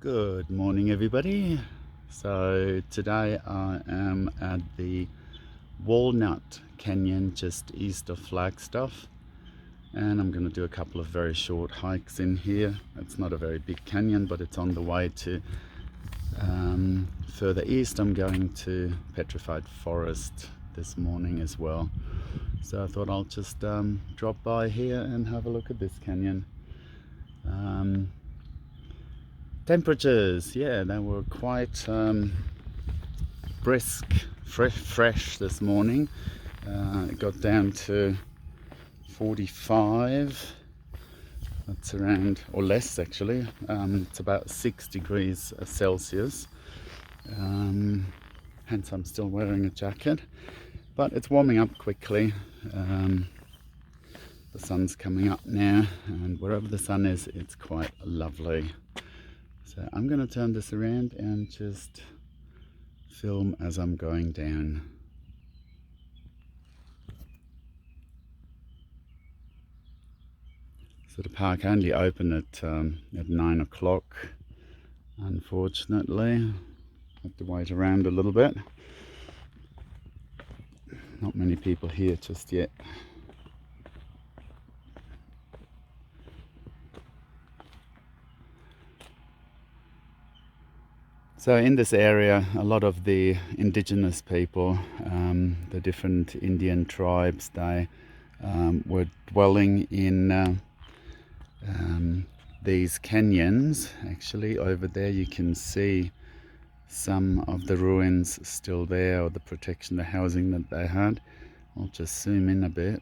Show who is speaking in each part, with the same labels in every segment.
Speaker 1: Good morning, everybody. So today I am at the Walnut Canyon just east of Flagstaff, and I'm going to do a couple of very short hikes in here. It's not a very big canyon, but it's on the way to further east. I'm going to Petrified Forest this morning as well. So I thought I'll just drop by here and have a look at this canyon. Temperatures, yeah, they were quite brisk, fresh this morning. It got down to 45. That's around, or less actually. It's about 6 degrees Celsius. Hence I'm still wearing a jacket, but it's warming up quickly. The sun's coming up now, and wherever the sun is, it's quite lovely. So I'm going to turn this around and just film as I'm going down. So the park only opened at 9 o'clock. Unfortunately, have to wait around a little bit. Not many people here just yet. So in this area, a lot of the indigenous people, the different Indian tribes, they were dwelling in these canyons. Actually, over there you can see some of the ruins still there, or the protection, the housing that they had. I'll just zoom in a bit.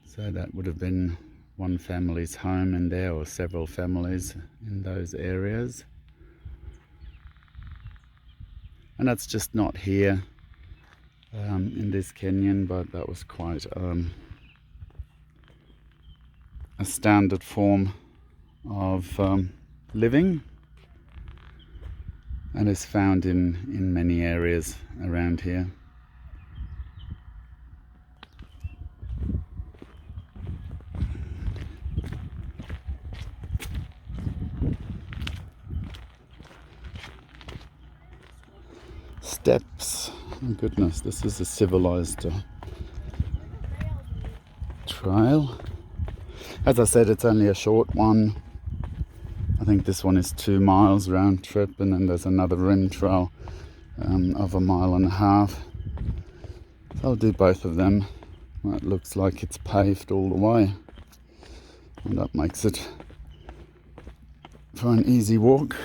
Speaker 1: So that would have been one family's home in there, or several families in those areas. And that's just not here in this canyon, but that was quite a standard form of living, and is found in many areas around here. Steps. Oh goodness, this is a civilized trail. As I said, it's only a short one. I think this one is 2 miles round trip, and then there's another rim trail of 1.5 miles. So I'll do both of them. Well, it looks like it's paved all the way, and that makes it for an easy walk.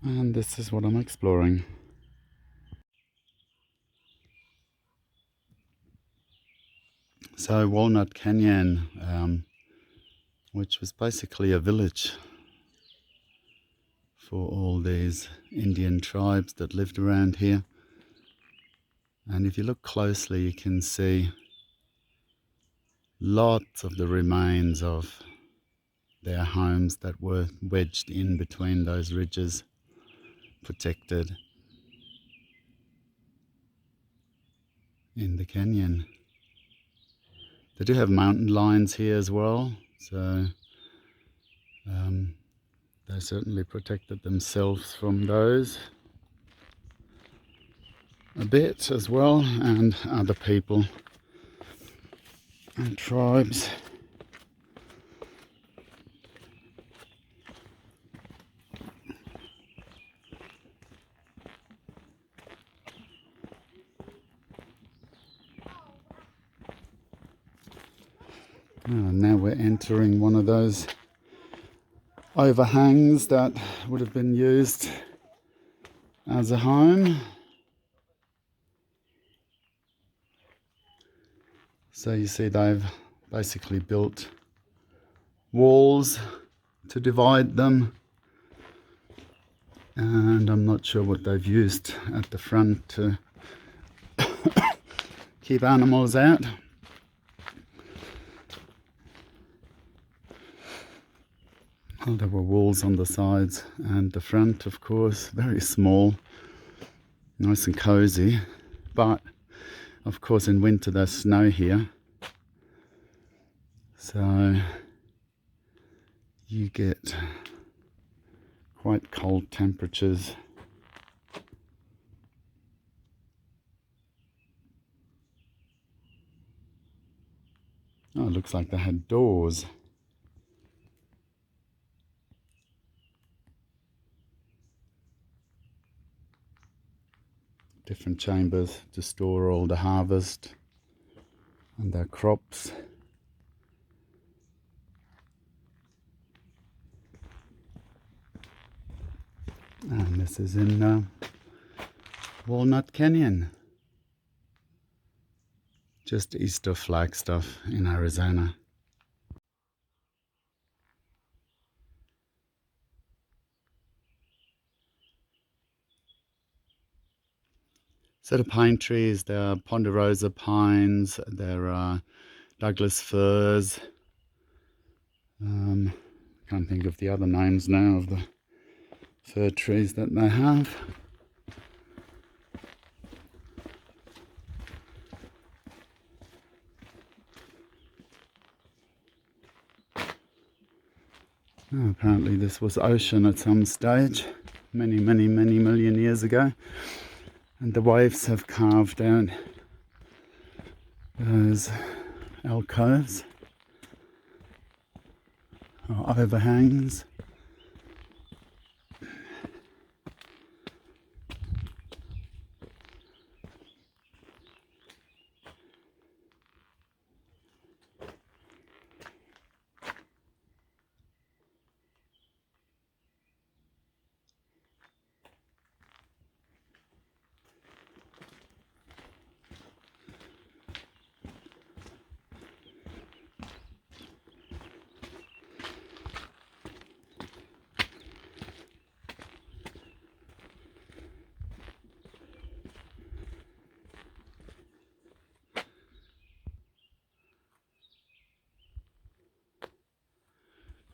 Speaker 1: And this is what I'm exploring. So Walnut Canyon, which was basically a village for all these Indian tribes that lived around here. And if you look closely, you can see lots of the remains of their homes that were wedged in between those ridges, protected in the canyon. They do have mountain lions here as well, so they certainly protected themselves from those a bit as well, and other people and tribes. Now we're entering one of those overhangs that would have been used as a home. So you see they've basically built walls to divide them, and I'm not sure what they've used at the front to keep animals out. Well, there were walls on the sides and the front, of course, very small, nice and cozy, but Of course, in winter there's snow here, so you get quite cold temperatures. Oh, it looks like they had doors. Different chambers to store all the harvest and their crops. And this is in Walnut Canyon, just east of Flagstaff in Arizona. So the pine trees, there are ponderosa pines, there are Douglas firs. Can't think of the other names now of the fir trees that they have. Oh, apparently this was ocean at some stage, many million years ago, and the waves have carved out those alcoves or overhangs.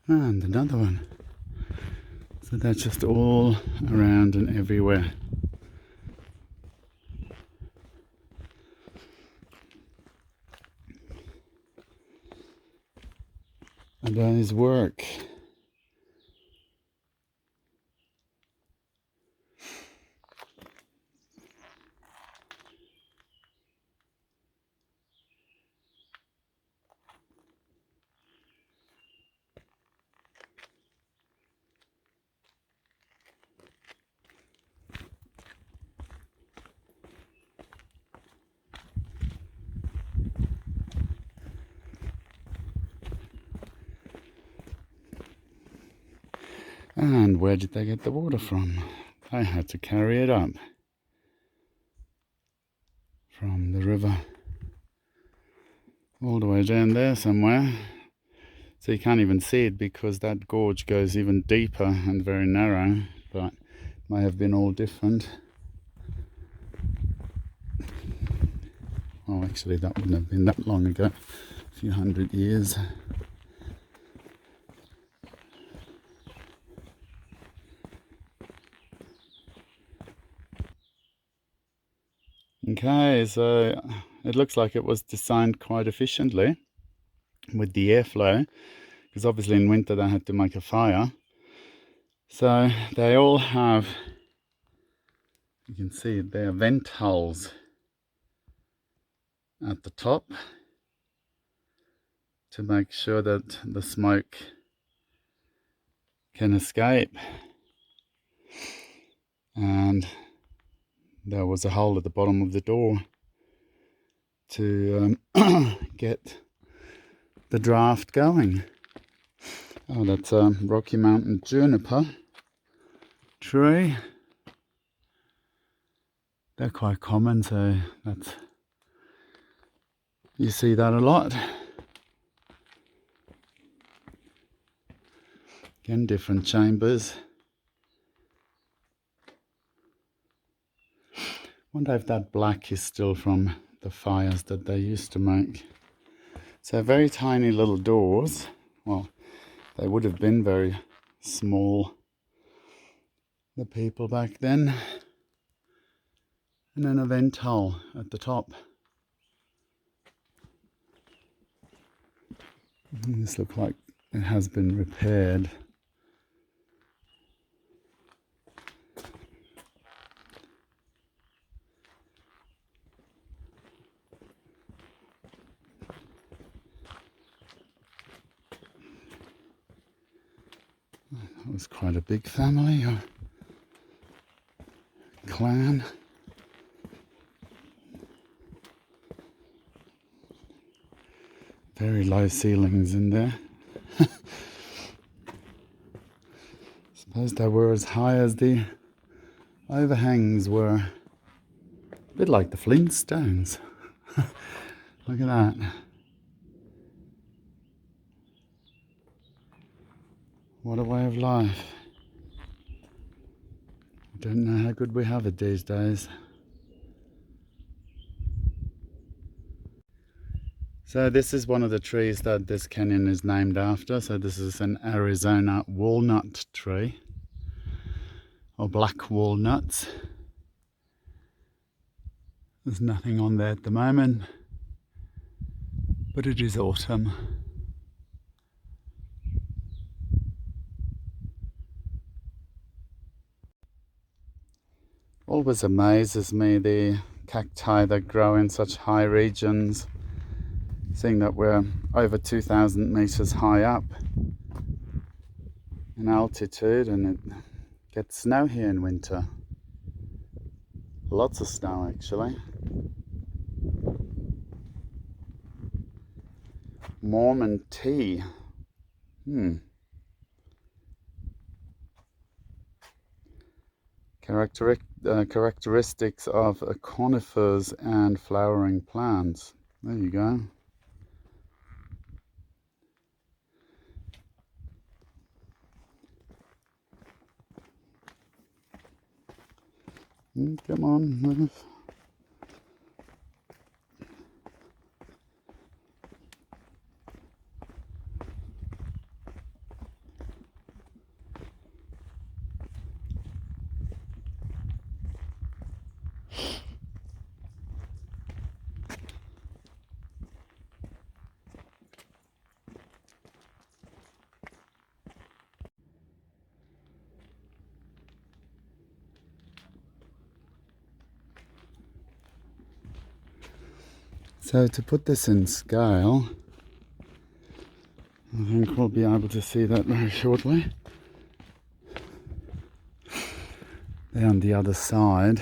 Speaker 1: And another one. So that's just all around and everywhere. A day's work. And where did they get the water from? They had to carry it up from the river all the way down there somewhere. So you can't even see it because that gorge goes even deeper and very narrow, but it may have been all different. Oh, actually that wouldn't have been that long ago, a few hundred years. Okay, so it looks like it was designed quite efficiently with the airflow, because obviously in winter they had to make a fire. So they all have, you can see there, vent holes at the top to make sure that the smoke can escape. And there was a hole at the bottom of the door to get the draft going. Oh, that's a Rocky Mountain juniper tree. They're quite common, so that's, you see that a lot. Again, different chambers. Wonder if that black is still from the fires that they used to make. So very tiny little doors. Well, they would have been very small, the people back then. And then a vent hole at the top. This looks like it has been repaired. That was quite a big family or clan. Very low ceilings in there. Suppose they were as high as the overhangs were. A bit like the Flintstones. Look at that. What a way of life. I don't know how good we have it these days. So this is one of the trees that this canyon is named after. So this is an Arizona walnut tree, or black walnuts. There's nothing on there at the moment, but it is autumn. Always amazes me the cacti that grow in such high regions, seeing that we're over 2,000 meters high up in altitude, and it gets snow here in winter. Lots of snow actually. Mormon tea. Characteristics of conifers and flowering plants. There you go. Come on, move. So to put this in scale, I think we'll be able to see that very shortly. There on the other side,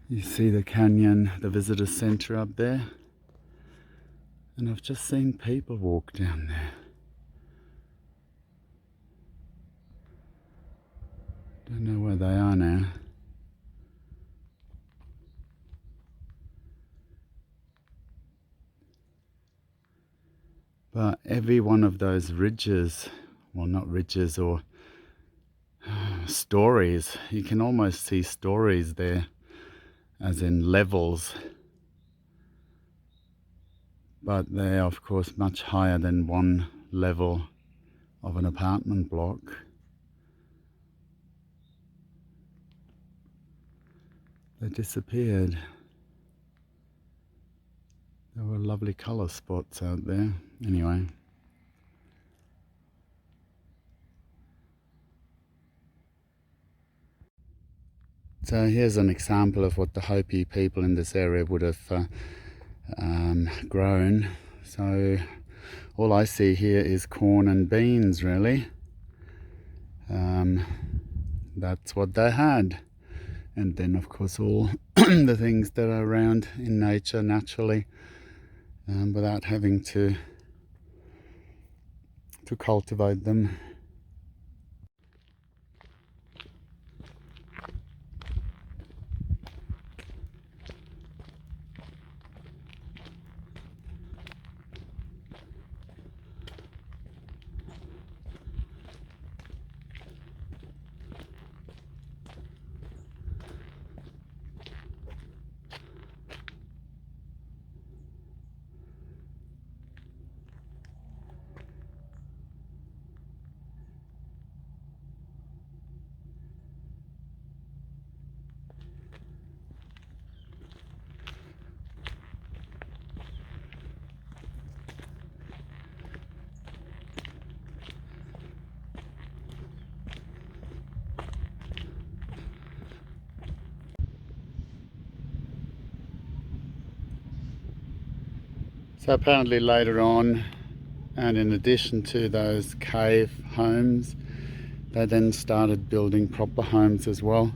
Speaker 1: you see the canyon, the visitor center up there. And I've just seen people walk down there. Don't know where they are now. But every one of those ridges, well, not ridges, or stories, you can almost see stories there, as in levels. But they're of course much higher than one level of an apartment block. They disappeared. There were lovely colour spots out there. Anyway. So here's an example of what the Hopi people in this area would have grown. So all I see here is corn and beans, really. That's what they had. And then of course all the things that are around in nature naturally, without having to cultivate them. So apparently later on, and in addition to those cave homes, they then started building proper homes as well.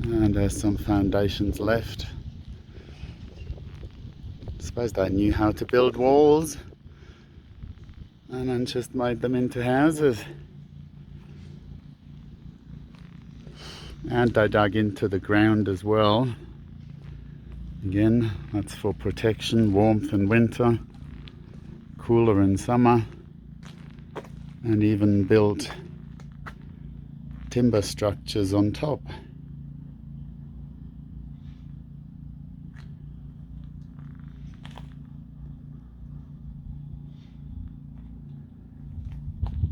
Speaker 1: And there's some foundations left. I suppose they knew how to build walls and then just made them into houses. And they dug into the ground as well. Again, that's for protection, warmth in winter, cooler in summer, and even built timber structures on top.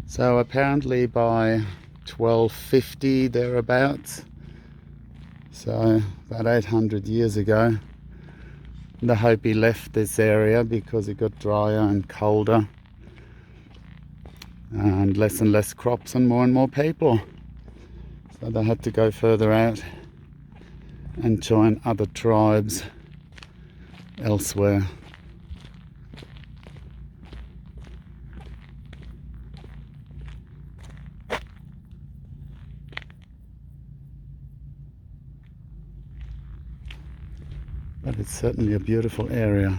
Speaker 1: So apparently by 1250 thereabouts, so about 800 years ago, the Hopi left this area because it got drier and colder and less crops and more people. So they had to go further out and join other tribes elsewhere. But it's certainly a beautiful area.